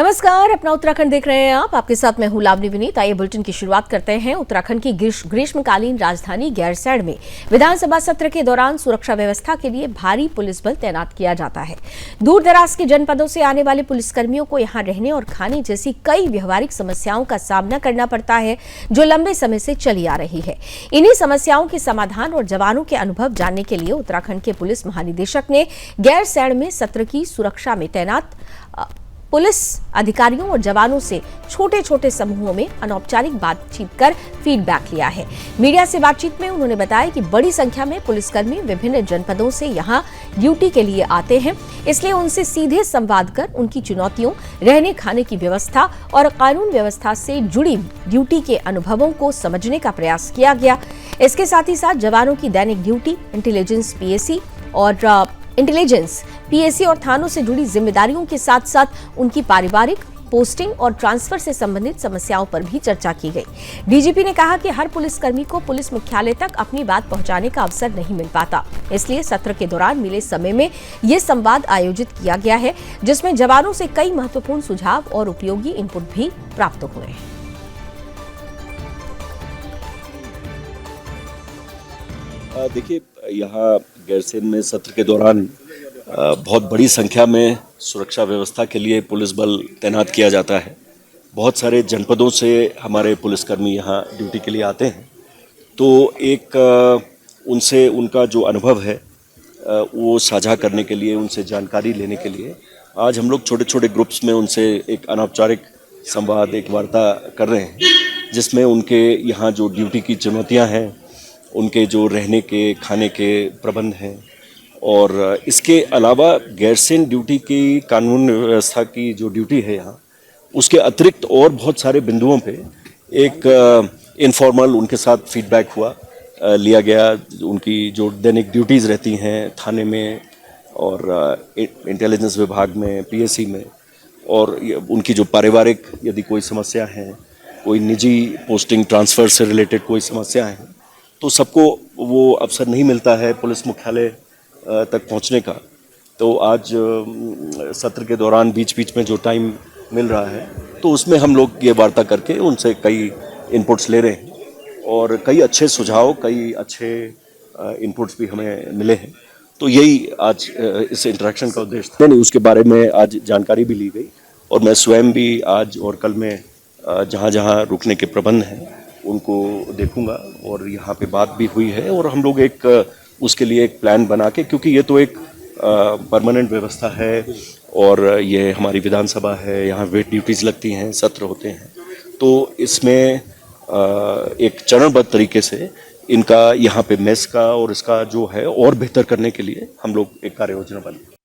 नमस्कार, अपना उत्तराखंड देख रहे हैं आप। आपके साथ मैं हूं लावनी विनीत। आइए बुलेटिन की शुरुआत करते हैं। उत्तराखंड की ग्रीष्मकालीन राजधानी गैरसैंण में विधानसभा सत्र के दौरान सुरक्षा व्यवस्था के लिए भारी पुलिस बल तैनात किया जाता है। दूर दराज के जनपदों से आने वाले पुलिसकर्मियों को यहां रहने और खाने जैसी कई व्यवहारिक समस्याओं का सामना करना पड़ता है, जो लंबे समय से चली आ रही है। इन्हीं समस्याओं के समाधान और जवानों के अनुभव जानने के लिए उत्तराखंड के पुलिस महानिदेशक ने गैरसैंण में सत्र की सुरक्षा में तैनात पुलिस अधिकारियों और जवानों से छोटे छोटे समूहों में अनौपचारिक बातचीत कर फीडबैक लिया है। मीडिया से बातचीत में उन्होंने बताया कि बड़ी संख्या में पुलिसकर्मी विभिन्न जनपदों से यहां ड्यूटी के लिए आते हैं, इसलिए उनसे सीधे संवाद कर उनकी चुनौतियों, रहने खाने की व्यवस्था और कानून व्यवस्था से जुड़ी ड्यूटी के अनुभवों को समझने का प्रयास किया गया। इसके साथ ही साथ जवानों की दैनिक ड्यूटी, इंटेलिजेंस पीएसी और थानों से जुड़ी जिम्मेदारियों के साथ साथ उनकी पारिवारिक, पोस्टिंग और ट्रांसफर से संबंधित समस्याओं पर भी चर्चा की गई। डीजीपी ने कहा कि हर पुलिसकर्मी को पुलिस मुख्यालय तक अपनी बात पहुंचाने का अवसर नहीं मिल पाता, इसलिए सत्र के दौरान मिले समय में ये संवाद आयोजित किया गया है, जिसमें जवानों से कई महत्वपूर्ण सुझाव और उपयोगी इनपुट भी प्राप्त हुए हैं। देखिए, यहाँ गैरसैंण में सत्र के दौरान बहुत बड़ी संख्या में सुरक्षा व्यवस्था के लिए पुलिस बल तैनात किया जाता है। बहुत सारे जनपदों से हमारे पुलिसकर्मी यहाँ ड्यूटी के लिए आते हैं, तो एक उनसे उनका जो अनुभव है वो साझा करने के लिए, उनसे जानकारी लेने के लिए आज हम लोग छोटे छोटे ग्रुप्स में उनसे एक अनौपचारिक संवाद, एक वार्ता कर रहे हैं, जिसमें उनके यहाँ जो ड्यूटी की चुनौतियाँ हैं, उनके जो रहने के, खाने के प्रबंध हैं, और इसके अलावा गैरसैंण ड्यूटी की कानून व्यवस्था की जो ड्यूटी है यहाँ, उसके अतिरिक्त और बहुत सारे बिंदुओं पे एक इनफॉर्मल उनके साथ फीडबैक लिया गया। उनकी जो दैनिक ड्यूटीज़ रहती हैं थाने में और इंटेलिजेंस विभाग में, पीएसी में, और उनकी जो पारिवारिक यदि कोई समस्या है, कोई निजी पोस्टिंग ट्रांसफ़र से रिलेटेड कोई समस्या है, तो सबको वो अवसर नहीं मिलता है पुलिस मुख्यालय तक पहुंचने का। तो आज सत्र के दौरान बीच बीच में जो टाइम मिल रहा है, तो उसमें हम लोग ये वार्ता करके उनसे कई इनपुट्स ले रहे हैं और कई अच्छे सुझाव, कई अच्छे इनपुट्स भी हमें मिले हैं। तो यही आज इस इंटरेक्शन का उद्देश्य था। नहीं, उसके बारे में आज जानकारी भी ली गई और मैं स्वयं भी आज और कल में जहाँ जहाँ रुकने के प्रबंध हैं उनको देखूंगा, और यहाँ पे बात भी हुई है और हम लोग एक उसके लिए एक प्लान बना के, क्योंकि ये तो एक परमानेंट व्यवस्था है और ये हमारी विधानसभा है, यहाँ वेट ड्यूटीज़ लगती हैं, सत्र होते हैं, तो इसमें एक चरणबद्ध तरीके से इनका यहाँ पे मेस का और इसका जो है और बेहतर करने के लिए हम लोग एक कार्य योजना बनाएंगे।